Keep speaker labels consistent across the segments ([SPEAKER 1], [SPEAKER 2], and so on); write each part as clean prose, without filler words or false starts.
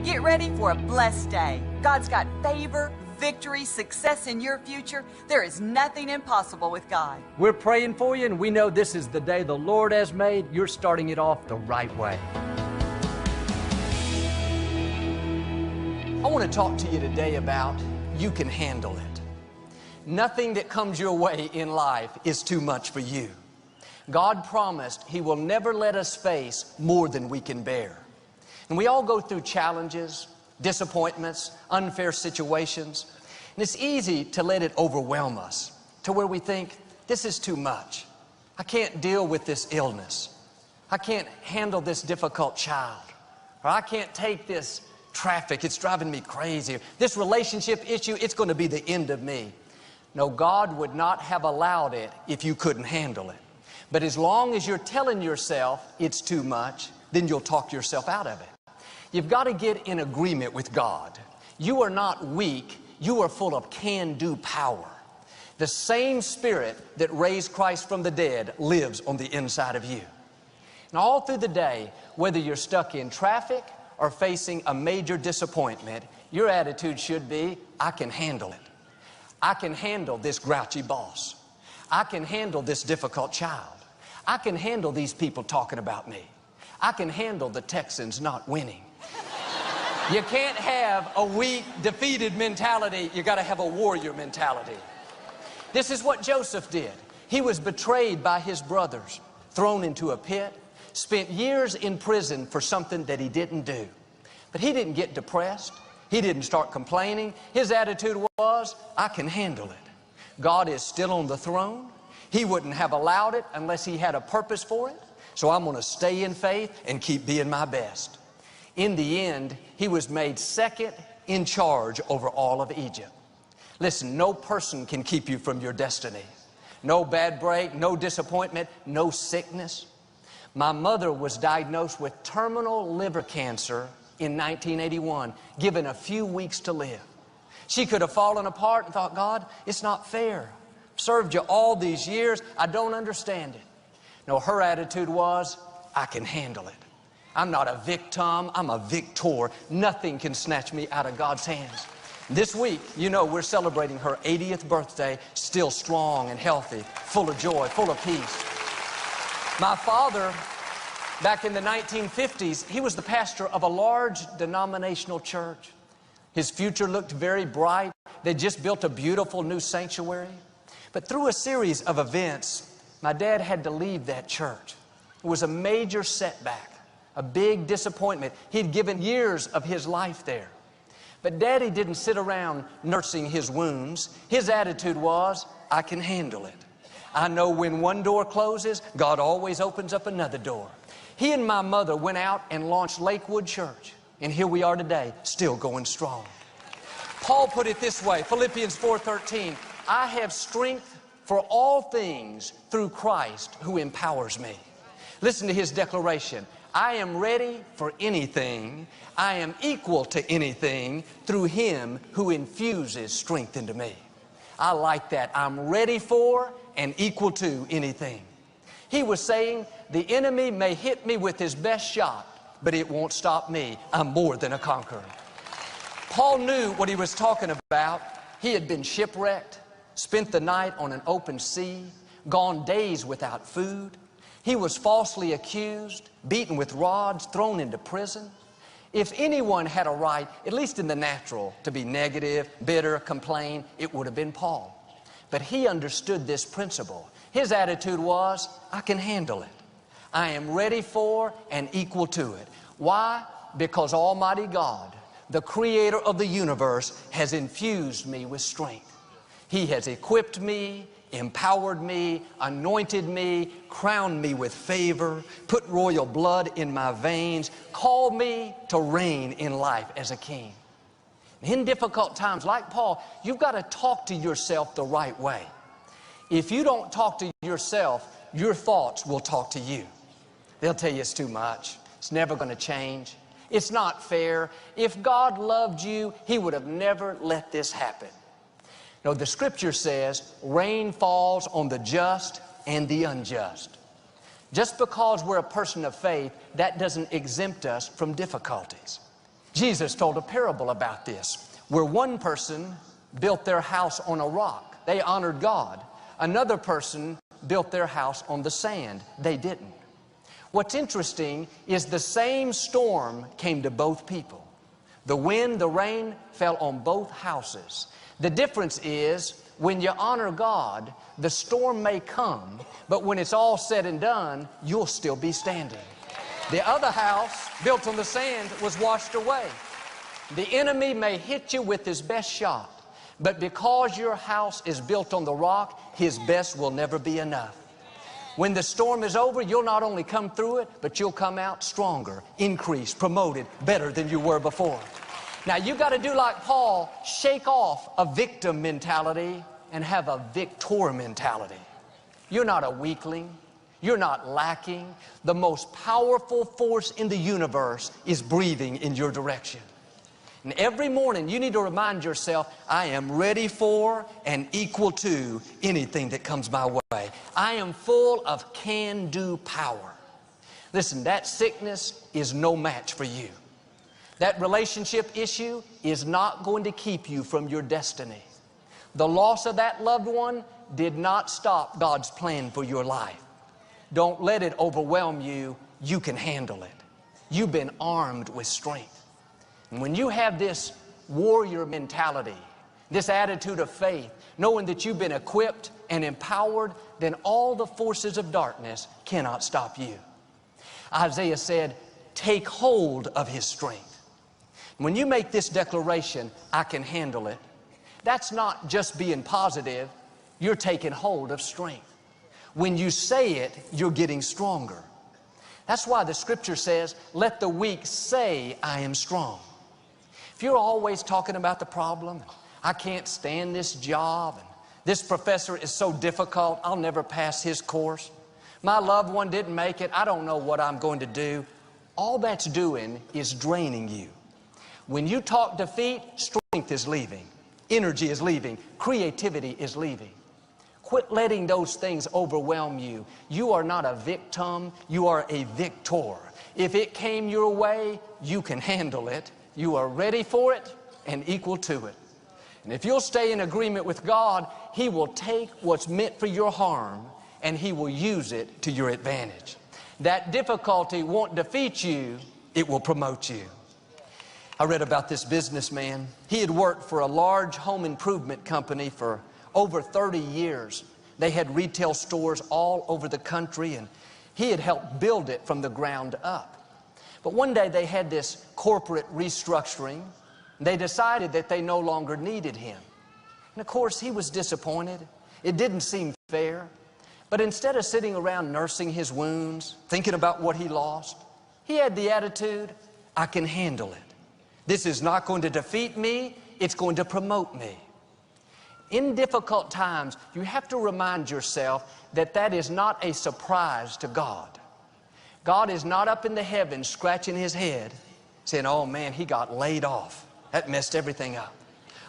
[SPEAKER 1] Get ready for a blessed day. God's got favor, victory, success in your future. There is nothing impossible with God.
[SPEAKER 2] We're praying for you, and we know this is the day the Lord has made. You're starting it off the right way. I want to talk to you today about you can handle it. Nothing that comes your way in life is too much for you. God promised He will never let us face more than we can bear. And we all go through challenges, disappointments, unfair situations. And it's easy to let it overwhelm us to where we think, this is too much. I can't deal with this illness. I can't handle this difficult child. Or I can't take this traffic. It's driving me crazy. This relationship issue, it's going to be the end of me. No, God would not have allowed it if you couldn't handle it. But as long as you're telling yourself it's too much, then you'll talk yourself out of it. You've got to get in agreement with God. You are not weak. You are full of can-do power. The same Spirit that raised Christ from the dead lives on the inside of you. And all through the day, whether you're stuck in traffic or facing a major disappointment, your attitude should be, I can handle it. I can handle this grouchy boss. I can handle this difficult child. I can handle these people talking about me. I can handle the Texans not winning. You can't have a weak, defeated mentality. You got to have a warrior mentality. This is what Joseph did. He was betrayed by his brothers, thrown into a pit, spent years in prison for something that he didn't do. But he didn't get depressed. He didn't start complaining. His attitude was, I can handle it. God is still on the throne. He wouldn't have allowed it unless He had a purpose for it. So I'm going to stay in faith and keep being my best. In the end, he was made second in charge over all of Egypt. Listen, no person can keep you from your destiny. No bad break, no disappointment, no sickness. My mother was diagnosed with terminal liver cancer in 1981, given a few weeks to live. She could have fallen apart and thought, God, it's not fair. I've served you all these years. I don't understand it. No, her attitude was, I can handle it. I'm not a victim, I'm a victor. Nothing can snatch me out of God's hands. This week, you know, we're celebrating her 80th birthday, still strong and healthy, full of joy, full of peace. My father, back in the 1950s, he was the pastor of a large denominational church. His future looked very bright. They just built a beautiful new sanctuary. But through a series of events, my dad had to leave that church. It was a major setback, a big disappointment. He'd given years of his life there. But Daddy didn't sit around nursing his wounds. His attitude was, I can handle it. I know when one door closes, God always opens up another door. He and my mother went out and launched Lakewood Church. And here we are today, still going strong. Paul put it this way, Philippians 4:13, I have strength for all things through Christ who empowers me. Listen to his declaration. I am ready for anything. I am equal to anything through Him who infuses strength into me. I like that. I'm ready for and equal to anything. He was saying, the enemy may hit me with his best shot, but it won't stop me. I'm more than a conqueror. Paul knew what he was talking about. He had been shipwrecked, spent the night on an open sea, gone days without food. He was falsely accused, beaten with rods, thrown into prison. If anyone had a right, at least in the natural, to be negative, bitter, complain, it would have been Paul. But he understood this principle. His attitude was, I can handle it. I am ready for and equal to it. Why? Because Almighty God, the creator of the universe, has infused me with strength. He has equipped me, empowered me, anointed me, crowned me with favor, put royal blood in my veins, called me to reign in life as a king. In difficult times, like Paul, you've got to talk to yourself the right way. If you don't talk to yourself, your thoughts will talk to you. They'll tell you it's too much. It's never going to change. It's not fair. If God loved you, He would have never let this happen. No, the scripture says, rain falls on the just and the unjust. Just because we're a person of faith, that doesn't exempt us from difficulties. Jesus told a parable about this, where one person built their house on a rock. They honored God. Another person built their house on the sand. They didn't. What's interesting is the same storm came to both people. The wind, the rain fell on both houses. The difference is when you honor God, the storm may come, but when it's all said and done, you'll still be standing. The other house, built on the sand, was washed away. The enemy may hit you with his best shot, but because your house is built on the rock, his best will never be enough. When the storm is over, you'll not only come through it, but you'll come out stronger, increased, promoted, better than you were before. Now, you got to do like Paul, shake off a victim mentality and have a victor mentality. You're not a weakling. You're not lacking. The most powerful force in the universe is breathing in your direction. And every morning you need to remind yourself, I am ready for and equal to anything that comes my way. I am full of can-do power. Listen, that sickness is no match for you. That relationship issue is not going to keep you from your destiny. The loss of that loved one did not stop God's plan for your life. Don't let it overwhelm you. You can handle it. You've been armed with strength. And when you have this warrior mentality, this attitude of faith, knowing that you've been equipped and empowered, then all the forces of darkness cannot stop you. Isaiah said, take hold of his strength. When you make this declaration, I can handle it, that's not just being positive, you're taking hold of strength. When you say it, you're getting stronger. That's why the scripture says, let the weak say, I am strong. If you're always talking about the problem, I can't stand this job, and this professor is so difficult, I'll never pass his course. My loved one didn't make it, I don't know what I'm going to do. All that's doing is draining you. When you talk defeat, strength is leaving, energy is leaving, creativity is leaving. Quit letting those things overwhelm you. You are not a victim, you are a victor. If it came your way, you can handle it. You are ready for it and equal to it. And if you'll stay in agreement with God, He will take what's meant for your harm and He will use it to your advantage. That difficulty won't defeat you, it will promote you. I read about this businessman. He had worked for a large home improvement company for over 30 years. They had retail stores all over the country, and he had helped build it from the ground up. But one day they had this corporate restructuring. They decided that they no longer needed him. And of course, he was disappointed. It didn't seem fair. But instead of sitting around nursing his wounds, thinking about what he lost, he had the attitude, I can handle it. This is not going to defeat me, it's going to promote me. In difficult times, you have to remind yourself that that is not a surprise to God. God is not up in the heavens scratching his head saying, oh man, he got laid off. That messed everything up.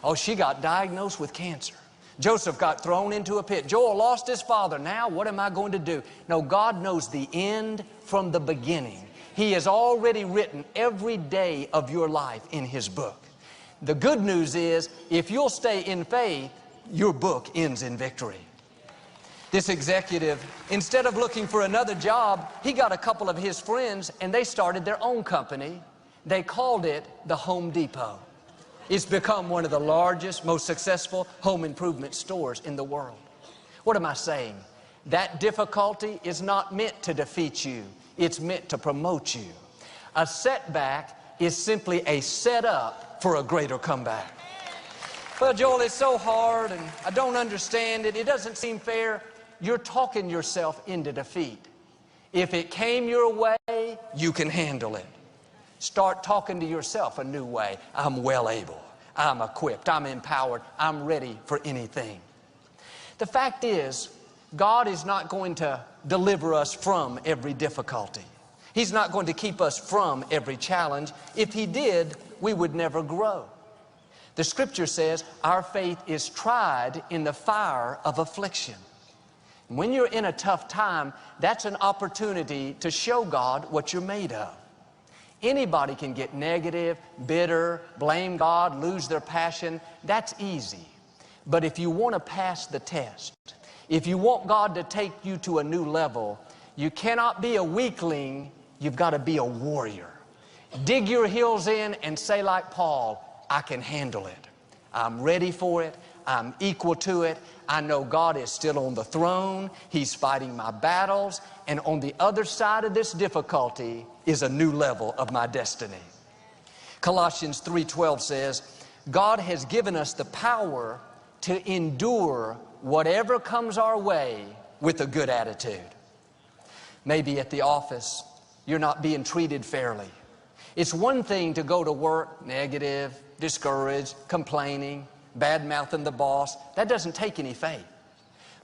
[SPEAKER 2] Oh, she got diagnosed with cancer. Joseph got thrown into a pit. Joel lost his father. Now what am I going to do? No, God knows the end from the beginning. He has already written every day of your life in His book. The good news is, if you'll stay in faith, your book ends in victory. This executive, instead of looking for another job, he got a couple of his friends and they started their own company. They called it the Home Depot. It's become one of the largest, most successful home improvement stores in the world. What am I saying? That difficulty is not meant to defeat you. It's meant to promote you. A setback is simply a setup for a greater comeback. Well, Joel, it's so hard and I don't understand it. It doesn't seem fair. You're talking yourself into defeat. If it came your way, you can handle it. Start talking to yourself a new way. I'm well able. I'm equipped. I'm empowered. I'm ready for anything. The fact is, God is not going to deliver us from every difficulty. He's not going to keep us from every challenge. If He did, we would never grow. The scripture says our faith is tried in the fire of affliction. When you're in a tough time, that's an opportunity to show God what you're made of. Anybody can get negative, bitter, blame God, lose their passion. That's easy. But if you want to pass the test, if you want God to take you to a new level, you cannot be a weakling, you've got to be a warrior. Dig your heels in and say like Paul, I can handle it. I'm ready for it. I'm equal to it. I know God is still on the throne. He's fighting my battles. And on the other side of this difficulty is a new level of my destiny. Colossians 3:12 says, God has given us the power to endure whatever comes our way with a good attitude. Maybe at the office, you're not being treated fairly. It's one thing to go to work negative, discouraged, complaining, bad-mouthing the boss. That doesn't take any faith.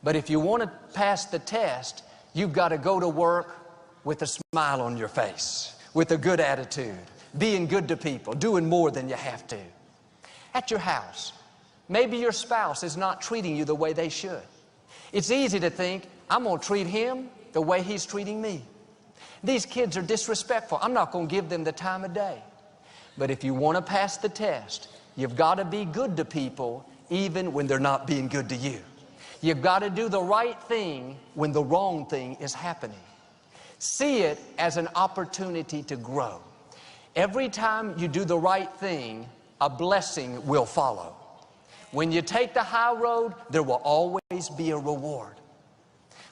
[SPEAKER 2] But if you want to pass the test, you've got to go to work with a smile on your face, with a good attitude, being good to people, doing more than you have to. At your house, maybe your spouse is not treating you the way they should. It's easy to think, I'm going to treat him the way he's treating me. These kids are disrespectful. I'm not going to give them the time of day. But if you want to pass the test, you've got to be good to people even when they're not being good to you. You've got to do the right thing when the wrong thing is happening. See it as an opportunity to grow. Every time you do the right thing, a blessing will follow. When you take the high road, there will always be a reward.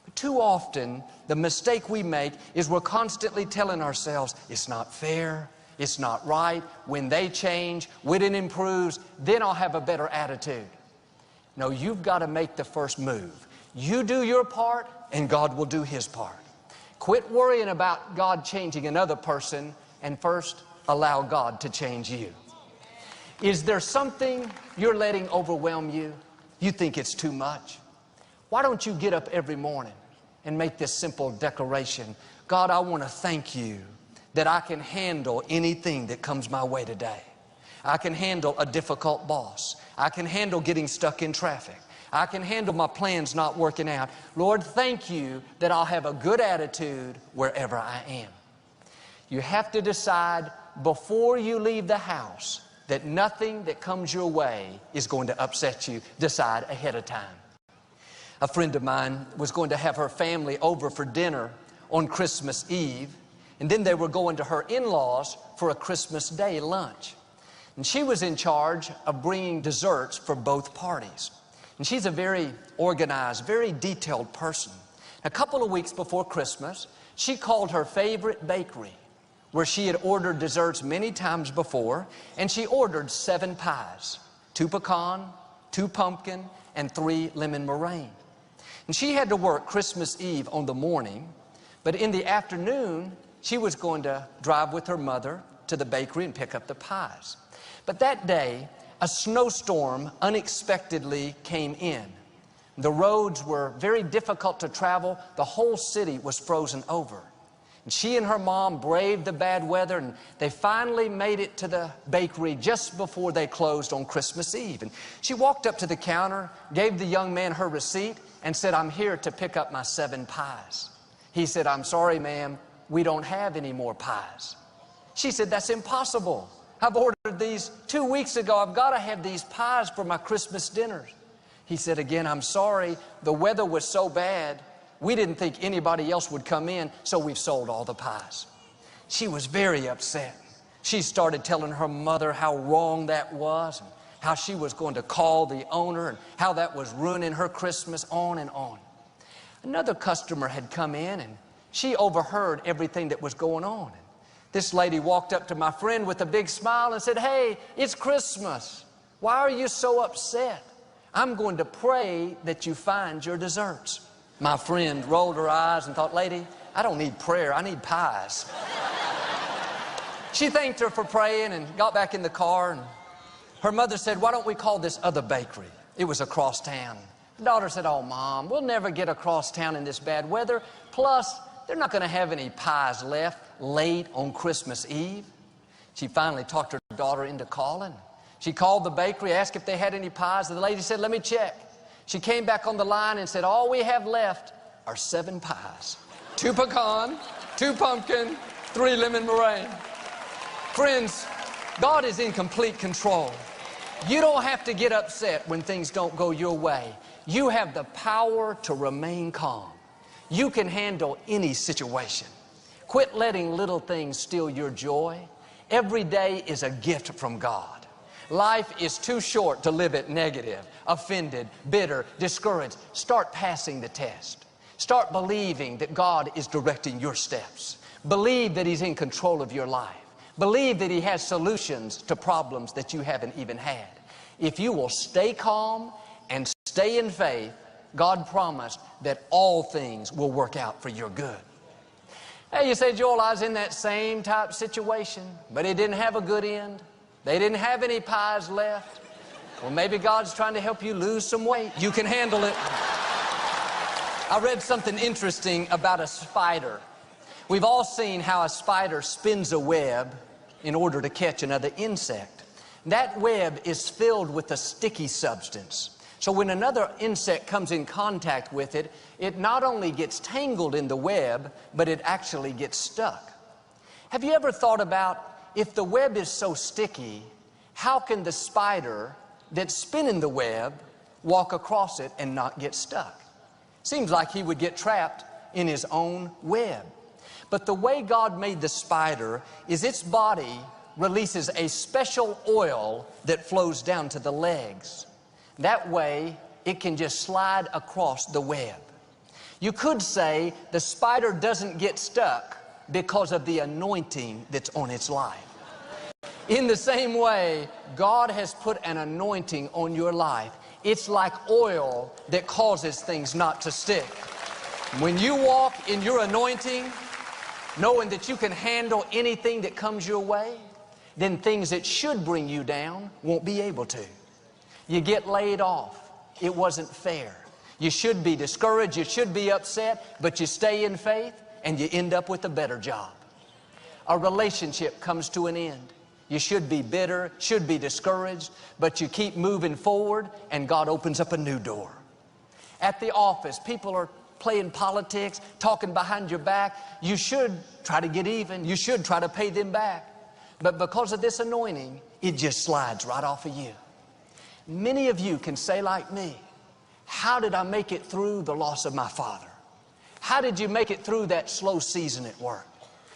[SPEAKER 2] But too often, the mistake we make is we're constantly telling ourselves, it's not fair, it's not right. When they change, when it improves, then I'll have a better attitude. No, you've got to make the first move. You do your part, and God will do His part. Quit worrying about God changing another person, and first allow God to change you. Is there something you're letting overwhelm you? You think it's too much? Why don't you get up every morning and make this simple declaration? God, I want to thank you that I can handle anything that comes my way today. I can handle a difficult boss. I can handle getting stuck in traffic. I can handle my plans not working out. Lord, thank you that I'll have a good attitude wherever I am. You have to decide before you leave the house that nothing that comes your way is going to upset you. Decide ahead of time. A friend of mine was going to have her family over for dinner on Christmas Eve, and then they were going to her in-laws for a Christmas Day lunch. And she was in charge of bringing desserts for both parties. And she's a very organized, very detailed person. A couple of weeks before Christmas, she called her favorite bakery, where she had ordered desserts many times before, and she ordered 7 pies, 2 pecan, 2 pumpkin, and 3 lemon meringue. And she had to work Christmas Eve on the morning, but in the afternoon, she was going to drive with her mother to the bakery and pick up the pies. But that day, a snowstorm unexpectedly came in. The roads were very difficult to travel. The whole city was frozen over. And she and her mom braved the bad weather, and they finally made it to the bakery just before they closed on Christmas Eve. And she walked up to the counter, gave the young man her receipt, and said, I'm here to pick up my 7 pies. He said, I'm sorry, ma'am, we don't have any more pies. She said, that's impossible. I've ordered these 2 weeks ago. I've got to have these pies for my Christmas dinners. He said, again, I'm sorry. The weather was so bad. We didn't think anybody else would come in, so we've sold all the pies. She was very upset. She started telling her mother how wrong that was, and how she was going to call the owner, and how that was ruining her Christmas, on and on. Another customer had come in, and she overheard everything that was going on. This lady walked up to my friend with a big smile and said, hey, it's Christmas. Why are you so upset? I'm going to pray that you find your desserts. My friend rolled her eyes and thought, lady, I don't need prayer, I need pies. She thanked her for praying and got back in the car. And her mother said, why don't we call this other bakery? It was across town. The daughter said, oh, Mom, we'll never get across town in this bad weather. Plus, they're not going to have any pies left late on Christmas Eve. She finally talked her daughter into calling. She called the bakery, asked if they had any pies, and the lady said, let me check. She came back on the line and said, all we have left are 7 pies. 2 pecan, 2 pumpkin, 3 lemon meringue. Friends, God is in complete control. You don't have to get upset when things don't go your way. You have the power to remain calm. You can handle any situation. Quit letting little things steal your joy. Every day is a gift from God. Life is too short to live it negative, offended, bitter, discouraged. Start passing the test. Start believing that God is directing your steps. Believe that He's in control of your life. Believe that He has solutions to problems that you haven't even had. If you will stay calm and stay in faith, God promised that all things will work out for your good. Hey, you say, Joel, I was in that same type situation, but it didn't have a good end. They didn't have any pies left. Well, maybe God's trying to help you lose some weight. You can handle it. I read something interesting about a spider. We've all seen how a spider spins a web in order to catch another insect. That web is filled with a sticky substance. So when another insect comes in contact with it, it not only gets tangled in the web, but it actually gets stuck. Have you ever thought about, if the web is so sticky, how can the spider that's spinning the web walk across it and not get stuck? Seems like he would get trapped in his own web. But the way God made the spider is its body releases a special oil that flows down to the legs. That way, it can just slide across the web. You could say the spider doesn't get stuck because of the anointing that's on its life. In the same way, God has put an anointing on your life. It's like oil that causes things not to stick. When you walk in your anointing, knowing that you can handle anything that comes your way, then things that should bring you down won't be able to. You get laid off. It wasn't fair. You should be discouraged. You should be upset, but you stay in faith and you end up with a better job. A relationship comes to an end. You should be bitter, should be discouraged, but you keep moving forward and God opens up a new door. At the office, people are playing politics, talking behind your back. You should try to get even. You should try to pay them back. But because of this anointing, it just slides right off of you. Many of you can say like me, how did I make it through the loss of my father? How did you make it through that slow season at work?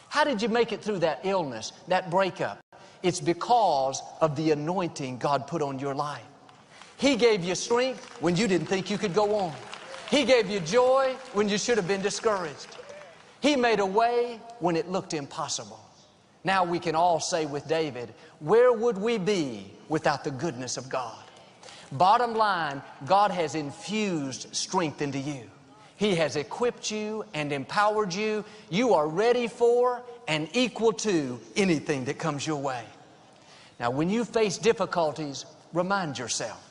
[SPEAKER 2] How did you make it through that illness, that breakup? It's because of the anointing God put on your life. He gave you strength when you didn't think you could go on. He gave you joy when you should have been discouraged. He made a way when it looked impossible. Now we can all say with David, where would we be without the goodness of God? Bottom line, God has infused strength into you. He has equipped you and empowered you. You are ready for and equal to anything that comes your way. Now, when you face difficulties, remind yourself,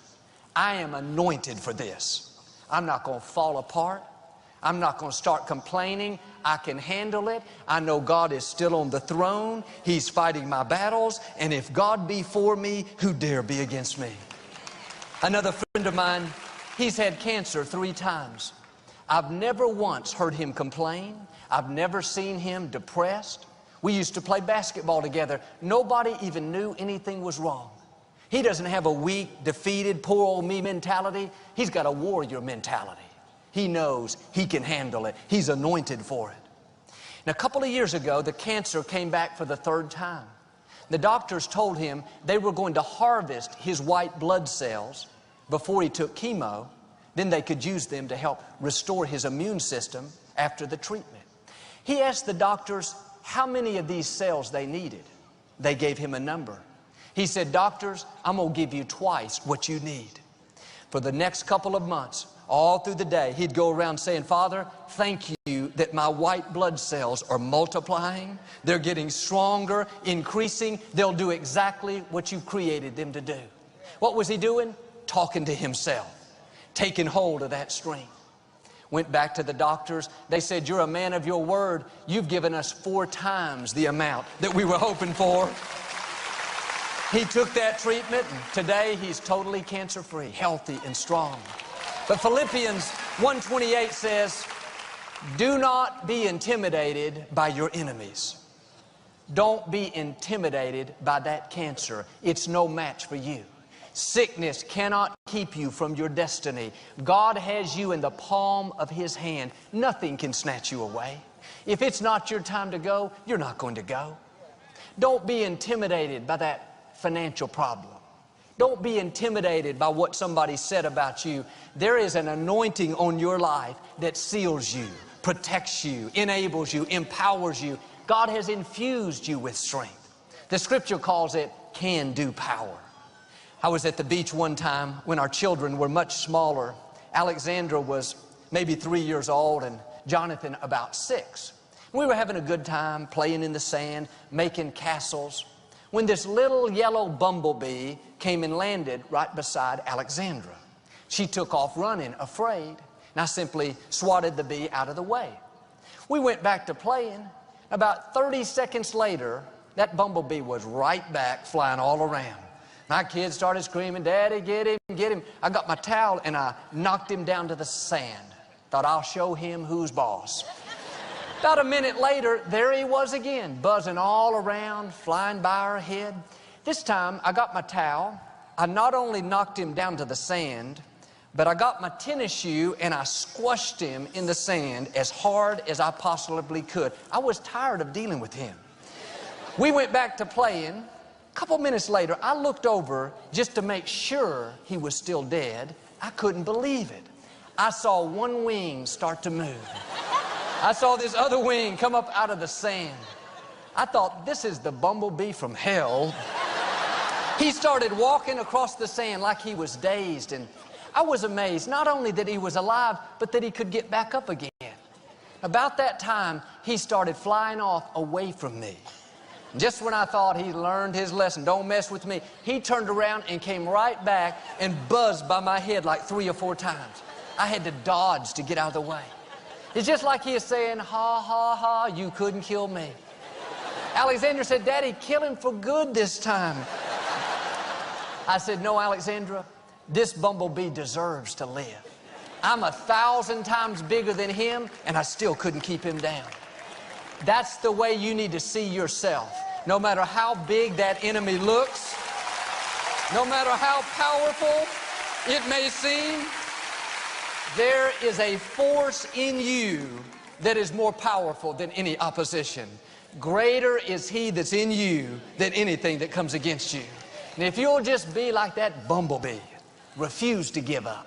[SPEAKER 2] I am anointed for this. I'm not going to fall apart. I'm not going to start complaining. I can handle it. I know God is still on the throne. He's fighting my battles. And if God be for me, who dare be against me? Another friend of mine, he's had cancer 3 times. I've never once heard him complain. I've never seen him depressed. We used to play basketball together. Nobody even knew anything was wrong. He doesn't have a weak, defeated, poor old me mentality. He's got a warrior mentality. He knows he can handle it. He's anointed for it. Now, a couple of years ago, the cancer came back for the 3rd time. The doctors told him they were going to harvest his white blood cells before he took chemo. Then they could use them to help restore his immune system after the treatment. He asked the doctors how many of these cells they needed. They gave him a number. He said, doctors, I'm going to give you twice what you need. For the next couple of months, all through the day, he'd go around saying, Father, thank you that my white blood cells are multiplying. They're getting stronger, increasing. They'll do exactly what you created them to do. What was he doing? Talking to himself, taking hold of that strength. Went back to the doctors. They said, you're a man of your word. You've given us 4 times the amount that we were hoping for. He took that treatment, and today he's totally cancer-free, healthy and strong. But Philippians 1:28 says, do not be intimidated by your enemies. Don't be intimidated by that cancer. It's no match for you. Sickness cannot keep you from your destiny. God has you in the palm of His hand. Nothing can snatch you away. If it's not your time to go, you're not going to go. Don't be intimidated by that financial problem. Don't be intimidated by what somebody said about you. There is an anointing on your life that seals you, protects you, enables you, empowers you. God has infused you with strength. The scripture calls it can-do power. I was at the beach one time when our children were much smaller. Alexandra was maybe 3 years old and Jonathan about 6. We were having a good time playing in the sand, making castles, when this little yellow bumblebee came and landed right beside Alexandra. She took off running, afraid, and I simply swatted the bee out of the way. We went back to playing. About 30 seconds later, that bumblebee was right back flying all around. My kids started screaming, "Daddy, get him, get him." I got my towel and I knocked him down to the sand. Thought, I'll show him who's boss. About a minute later, there he was again, buzzing all around, flying by our head. This time, I got my towel. I not only knocked him down to the sand, but I got my tennis shoe and I squashed him in the sand as hard as I possibly could. I was tired of dealing with him. We went back to playing. A couple minutes later, I looked over just to make sure he was still dead. I couldn't believe it. I saw one wing start to move. I saw this other wing come up out of the sand. I thought, this is the bumblebee from hell. He started walking across the sand like he was dazed, and I was amazed, not only that he was alive, but that he could get back up again. About that time, he started flying off away from me. Just when I thought he learned his lesson, don't mess with me, he turned around and came right back and buzzed by my head like 3 or 4 times. I had to dodge to get out of the way. It's just like he is saying, ha, ha, ha, you couldn't kill me. Alexandra said, "Daddy, kill him for good this time." I said, "No, Alexandra, this bumblebee deserves to live. I'm 1,000 times bigger than him, and I still couldn't keep him down." That's the way you need to see yourself. No matter how big that enemy looks, no matter how powerful it may seem, there is a force in you that is more powerful than any opposition. Greater is He that's in you than anything that comes against you. And if you'll just be like that bumblebee, refuse to give up,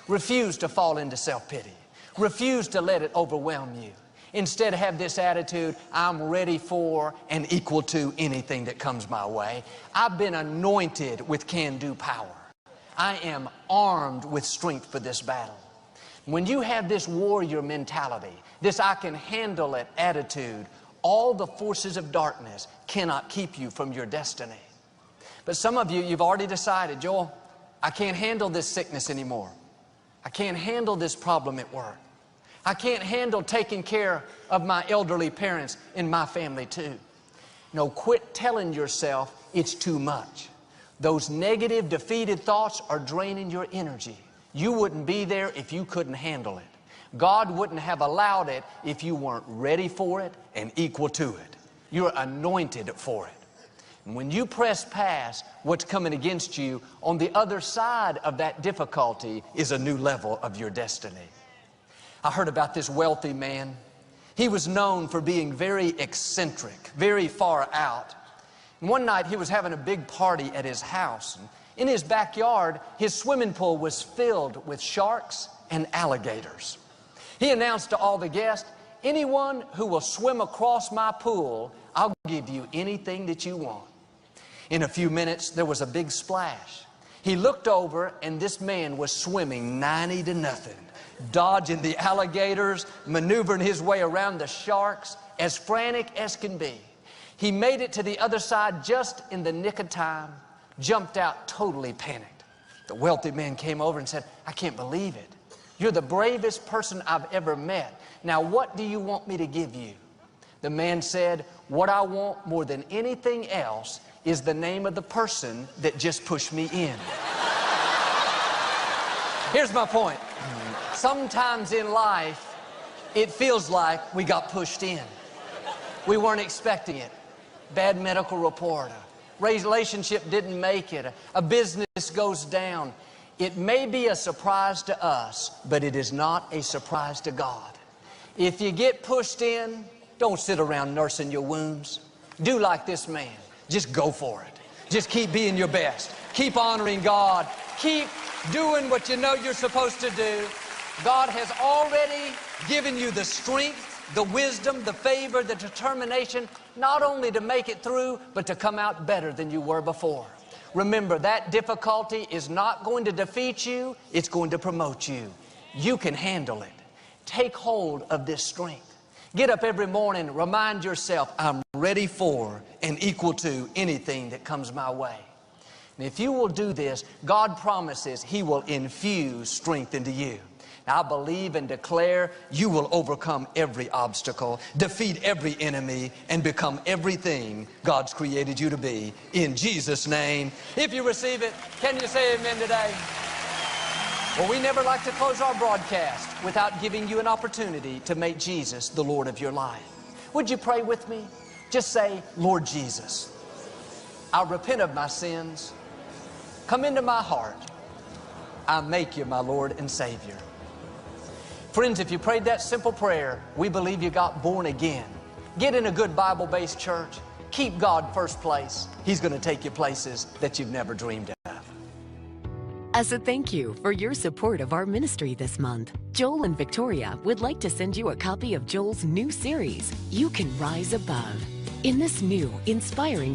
[SPEAKER 2] refuse to fall into self-pity, refuse to let it overwhelm you. Instead, have this attitude, I'm ready for and equal to anything that comes my way. I've been anointed with can-do power. I am armed with strength for this battle. When you have this warrior mentality, this I can handle it attitude, all the forces of darkness cannot keep you from your destiny. But some of you, you've already decided, Joel, I can't handle this sickness anymore. I can't handle this problem at work. I can't handle taking care of my elderly parents in my family too. No, quit telling yourself it's too much. Those negative, defeated thoughts are draining your energy. You wouldn't be there if you couldn't handle it. God wouldn't have allowed it if you weren't ready for it and equal to it. You're anointed for it. And when you press past what's coming against you, on the other side of that difficulty is a new level of your destiny. I heard about this wealthy man. He was known for being very eccentric, very far out. And one night he was having a big party at his house. And in his backyard, his swimming pool was filled with sharks and alligators. He announced to all the guests, anyone who will swim across my pool, I'll give you anything that you want. In a few minutes, there was a big splash. He looked over and this man was swimming 90-0, dodging the alligators, maneuvering his way around the sharks, as frantic as can be. He made it to the other side just in the nick of time, jumped out totally panicked. The wealthy man came over and said, I can't believe it. You're the bravest person I've ever met. Now, what do you want me to give you? The man said, what I want more than anything else is the name of the person that just pushed me in. Here's my point. Sometimes in life, it feels like we got pushed in. We weren't expecting it. bad medical report, a relationship didn't make it, a business goes down. It may be a surprise to us, but it is not a surprise to God. If you get pushed in, don't sit around nursing your wounds. Do like this man. Just go for it. Just keep being your best. Keep honoring God. Keep doing what you know you're supposed to do. God has already given you the strength, the wisdom, the favor, the determination, not only to make it through, but to come out better than you were before. Remember, that difficulty is not going to defeat you, it's going to promote you. You can handle it. Take hold of this strength. Get up every morning, remind yourself, I'm ready for and equal to anything that comes my way. And if you will do this, God promises He will infuse strength into you. I believe and declare you will overcome every obstacle, defeat every enemy, and become everything God's created you to be. In Jesus' name. If you receive it, can you say amen today? Well, we never like to close our broadcast without giving you an opportunity to make Jesus the Lord of your life. Would you pray with me? Just say, Lord Jesus, I repent of my sins. Come into my heart. I make you my Lord and Savior. Friends, if you prayed that simple prayer, we believe you got born again. Get in a good Bible-based church. Keep God first place. He's going to take you places that you've never dreamed of.
[SPEAKER 3] As a thank you for your support of our ministry this month, Joel and Victoria would like to send you a copy of Joel's new series, You Can Rise Above. In this new, inspiring